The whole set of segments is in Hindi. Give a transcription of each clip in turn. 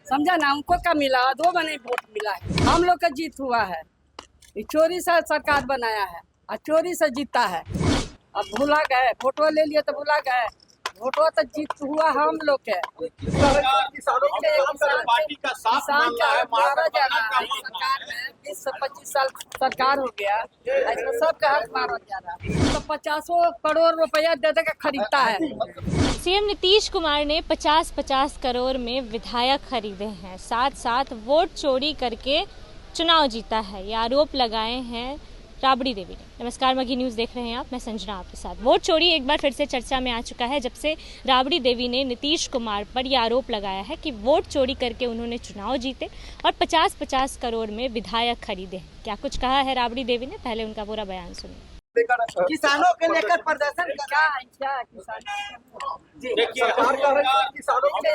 समझा ना, उनको क्या मिला, 2 में नहीं वोट मिला है। हम लोग का जीत हुआ है, ये चोरी से सरकार बनाया है और चोरी से जीता है। अब भुला गए, फोटो ले लिए तो भुला गए, वोटो तो जीत हुआ हम लोग के। पार्टी का साथ मांगा है, मारा जा रहा है सरकार में, 20 से 25 साल सरकार हो गया, ऐसा सबका हक मारा जा रहा है। तो 50 करोड़ रुपया दे के खरीदता है। सीएम नीतीश कुमार ने 50-50 करोड़ में विधायक खरीदे हैं, साथ साथ वोट चोरी करके चुनाव जीता है, ये आरोप लगाए हैं राबड़ी देवी ने। नमस्कार, मगी न्यूज़ देख रहे हैं आप, मैं संजना आपके साथ। वोट चोरी एक बार फिर से चर्चा में आ चुका है, जब से राबड़ी देवी ने नीतीश कुमार पर यह आरोप लगाया है कि वोट चोरी करके उन्होंने चुनाव जीते और 50-50 करोड़ में विधायक खरीदे। क्या कुछ कहा है राबड़ी देवी ने, पहले उनका पूरा बयान सुनिए। किसानों के लेकर प्रदर्शन क्या देखिए, किसानों के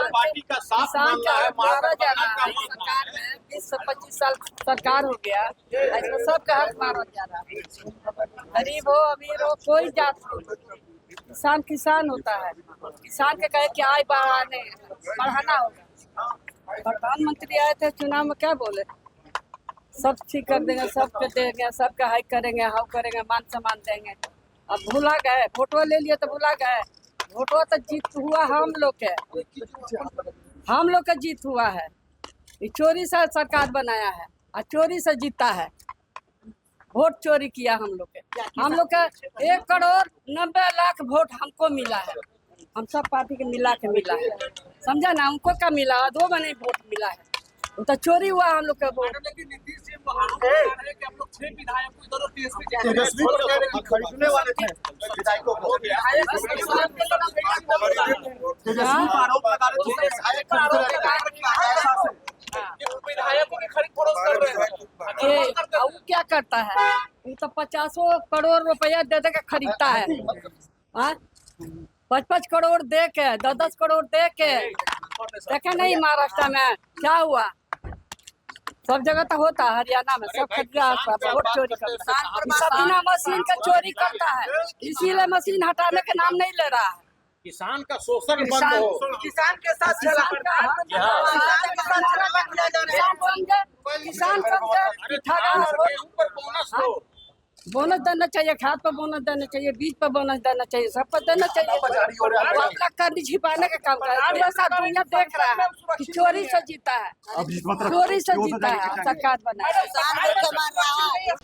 पार्टी का साथ मांगा है, मारा जा रहा है सरकार में, 20 से 25 साल सरकार हो गया, ऐसा सबका हक मारा जा रहा है। गरीब हो अमीर हो कोई जात हो, किसान किसान होता है। किसान के कहे कि आय बढ़ाना होगा। प्रधानमंत्री आए थे चुनाव में, क्या बोले, सब ठीक कर देंगे, सबके देंगे, सबका हाइक करेंगे, हाउ करेंगे, मान सम्मान देंगे। अब भुला गए, फोटो ले लिए तो भुला गए, वोटो तो जीत हुआ हम लोग के, हम लोग का जीत हुआ है। ये चोरी से सरकार बनाया है और चोरी से जीता है, वोट चोरी किया हम लोग के। हम लोग का 1 करोड़ 90 लाख वोट हमको मिला है, हम सब पार्टी के मिला है, समझा ना, उनको क्या मिला, 2 में नहीं वोट मिला है, तो चोरी हुआ हम लोग का वोट। खरीदने वाले थे विधायकों को, विधायकों की खरीद फरोख्त कर रहे हैं। वो क्या करता है, वो तो 50 करोड़ रुपया दे के खरीदता है, 5-5 करोड़ दे के, 10-10 करोड़ दे के। देखे नहीं महाराष्ट्र में क्या हुआ, सब जगह तो होता है, हरियाणा में सब वोट चोरी करता है, बिना मशीन का चोरी करता है, इसीलिए मशीन हटाने का नाम नहीं ले रहा है। किसान का शोषण बंद हो, किसान के साथ किसान बोनस देना चाहिए, खाद पर बोनस देना चाहिए, बीज पर बोनस देना चाहिए, सब पर देना चाहिए। अपना कर्ज छिपाने का काम कर रहा है, दुनिया देख रहा है कि चोरी से जीता है, चोरी से जीता है सरकार बनाया।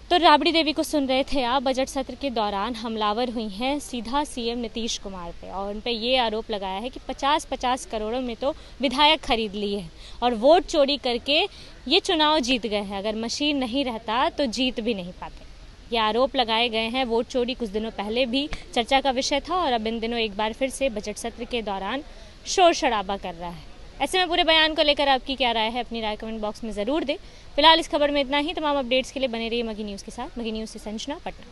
तो राबड़ी देवी को सुन रहे थे आप। बजट सत्र के दौरान हमलावर हुई हैं सीधा सीएम नीतीश कुमार पे और उन पे ये आरोप लगाया है कि 50-50 करोड़ों में तो विधायक खरीद लिए हैं और वोट चोरी करके ये चुनाव जीत गए हैं। अगर मशीन नहीं रहता तो जीत भी नहीं पाते। ये आरोप लगाए गए हैं। वोट चोरी कुछ दिनों पहले भी चर्चा का विषय था और अब इन दिनों एक बार फिर से बजट सत्र के दौरान शोर शराबा कर रहा है। ऐसे में पूरे बयान को लेकर आपकी क्या राय है, अपनी राय कमेंट बॉक्स में ज़रूर दें। फिलहाल इस खबर में इतना ही। तमाम अपडेट्स के लिए बने रहिए मगी न्यूज़ के साथ। मगी न्यूज़ से संजना, पटना।